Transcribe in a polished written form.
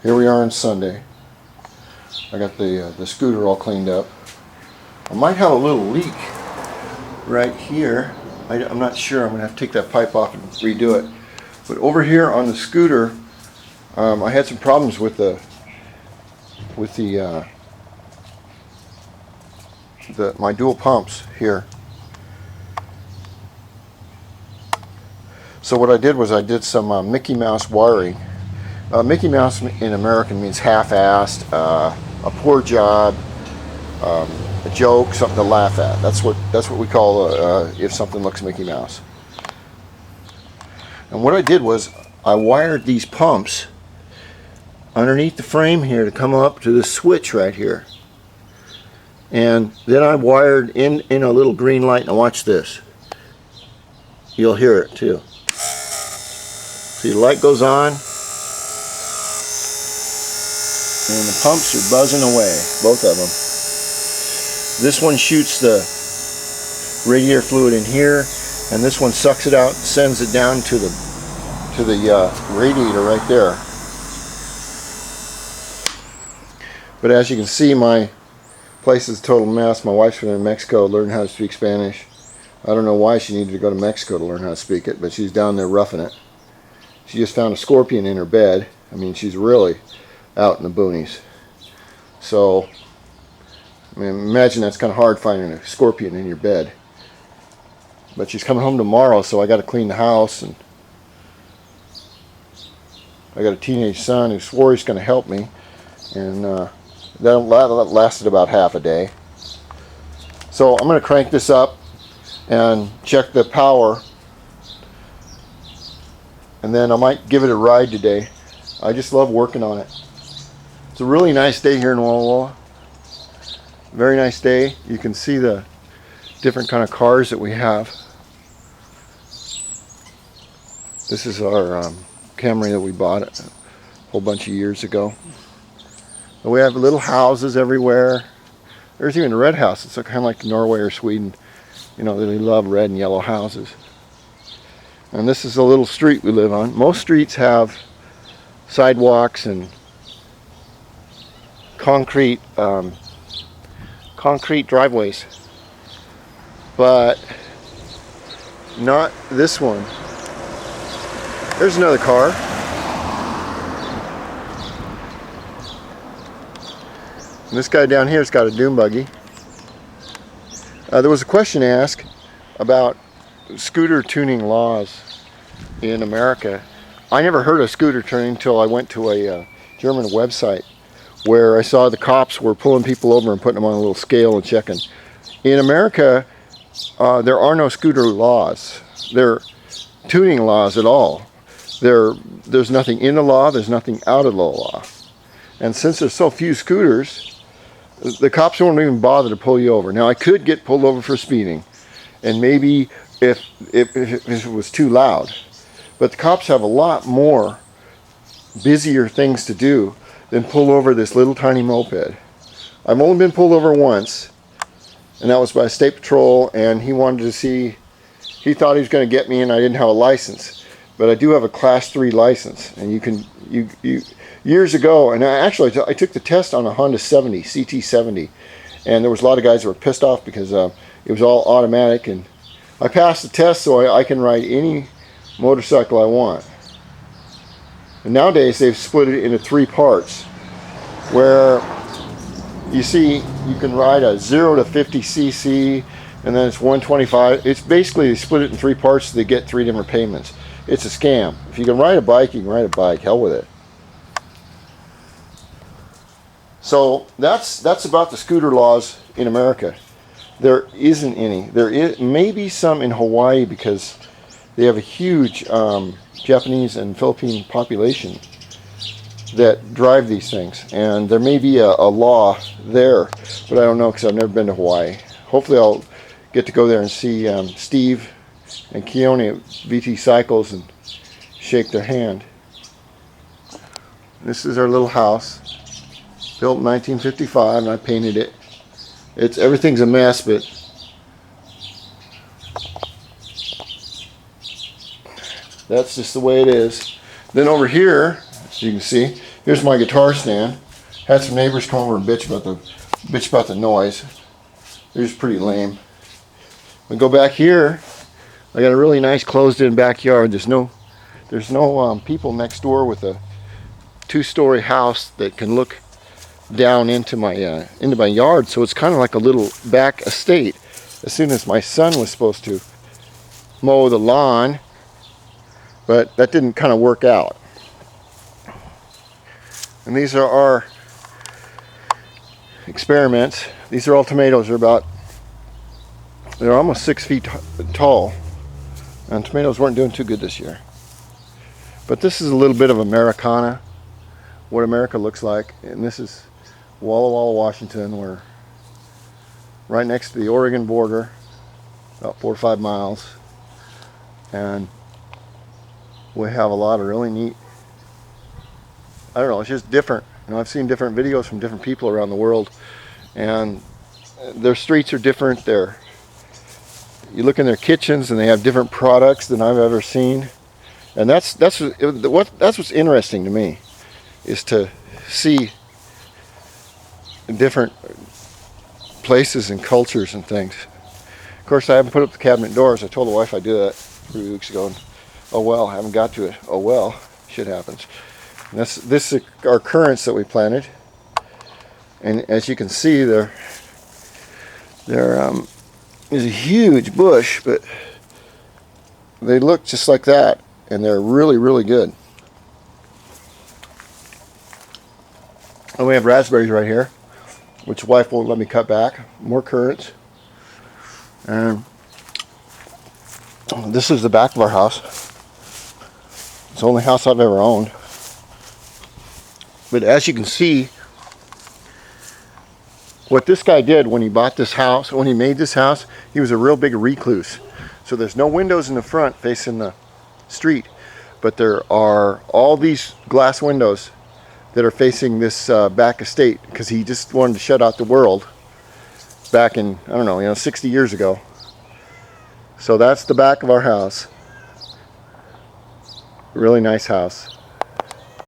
Here we are on Sunday. I got the scooter all cleaned up. I might have a little leak right here. I'm not sure. I'm going to have to take that pipe off and redo it. But over here on the scooter, I had some problems with my dual pumps here. So what I did was I did some Mickey Mouse wiring. Mickey Mouse in American means half-assed, a poor job, a joke, something to laugh at. That's what we call if something looks Mickey Mouse. And what I did was I wired these pumps underneath the frame here to come up to the switch right here. And then I wired in a little green light. Now watch this. You'll hear it too. See, the light goes on, and the pumps are buzzing away, both of them. This one shoots the radiator fluid in here, and this one sucks it out, sends it down to the radiator right there. But as you can see, my place is a total mess. My wife's been in Mexico learning how to speak Spanish. I don't know why she needed to go to Mexico to learn how to speak it, but she's down there roughing it. She just found a scorpion in her bed. I mean, she's really out in the boonies. So, I mean, imagine that's kind of hard finding a scorpion in your bed. But she's coming home tomorrow, so I got to clean the house, and I got a teenage son who swore he's going to help me, and that lasted about half a day. So I'm going to crank this up and check the power, and then I might give it a ride today. I just love working on it. It's a really nice day here in Walla Walla. Very nice day. You can see the different kind of cars that we have. This is our Camry that we bought a whole bunch of years ago. And we have little houses everywhere. There's even a red house. It's kind of like Norway or Sweden. You know, they love red and yellow houses. And this is a little street we live on. Most streets have sidewalks and concrete driveways, but not this one. There's another car. And this guy down here's got a dune buggy. There was a question asked about scooter tuning laws in America. I never heard of scooter tuning until I went to a German website where I saw the cops were pulling people over and putting them on a little scale and checking. In America, there are no scooter laws. There are tuning laws at all. There's nothing in the law, there's nothing out of the law. And since there's so few scooters, the cops won't even bother to pull you over. Now, I could get pulled over for speeding, and maybe if it was too loud. But the cops have a lot more busier things to do than pull over this little tiny moped. I've only been pulled over once, and that was by State Patrol, and he wanted to see, he thought he was going to get me, and I didn't have a license. But I do have a Class 3 license, and you years ago, and I took the test on a Honda 70, CT70, and there was a lot of guys that were pissed off because it was all automatic, and I passed the test so I can ride any motorcycle I want. And nowadays they've split it into 3 parts, where you see you can ride a 0 to 50 cc, and then it's 125. It's basically they split it in 3 parts so they get 3 different payments. It's a scam. If you can ride a bike, you can ride a bike. Hell with it. So that's about the scooter laws in America. There isn't any. There is maybe some in Hawaii because they have a huge Japanese and Philippine population that drive these things, and there may be a law there, but I don't know because I've never been to Hawaii. Hopefully I'll get to go there and see Steve and Keone at VT Cycles and shake their hand. This is our little house, built in 1955, and I painted it. Everything's a mess, but that's just the way it is. Then over here, as you can see. Here's my guitar stand. Had some neighbors come over and bitch about the noise. They're just pretty lame. We go back here. I got a really nice closed-in backyard. There's no people next door with a 2-story house that can look down into my yard. So it's kind of like a little back estate. As soon as my son was supposed to mow the lawn, but that didn't kind of work out. And these are our experiments. These are all tomatoes. They're almost 6 feet tall, and tomatoes weren't doing too good this year. But this is a little bit of Americana, what America looks like. And this is Walla Walla, Washington. We're right next to the Oregon border, about 4 or 5 miles. And we have a lot of really neat, I don't know, it's just different. You know, I've seen different videos from different people around the world, and their streets are different. You look in their kitchens and they have different products than I've ever seen. And that's what's interesting to me, is to see different places and cultures and things. Of course, I haven't put up the cabinet doors. I told the wife I'd do that 3 weeks ago, and oh well, I haven't got to it. Oh well, shit happens. And this is our currants that we planted, and as you can see, there's a huge bush, but they look just like that, and they're really, really good. And we have raspberries right here, which wife won't let me cut back. More currants. And this is the back of our house. It's the only house I've ever owned. But as you can see, what this guy did when he bought this house, when he made this house, he was a real big recluse. So there's no windows in the front facing the street, but there are all these glass windows that are facing this back estate, because he just wanted to shut out the world back in, I don't know, 60 years ago. So that's the back of our house. Really nice house.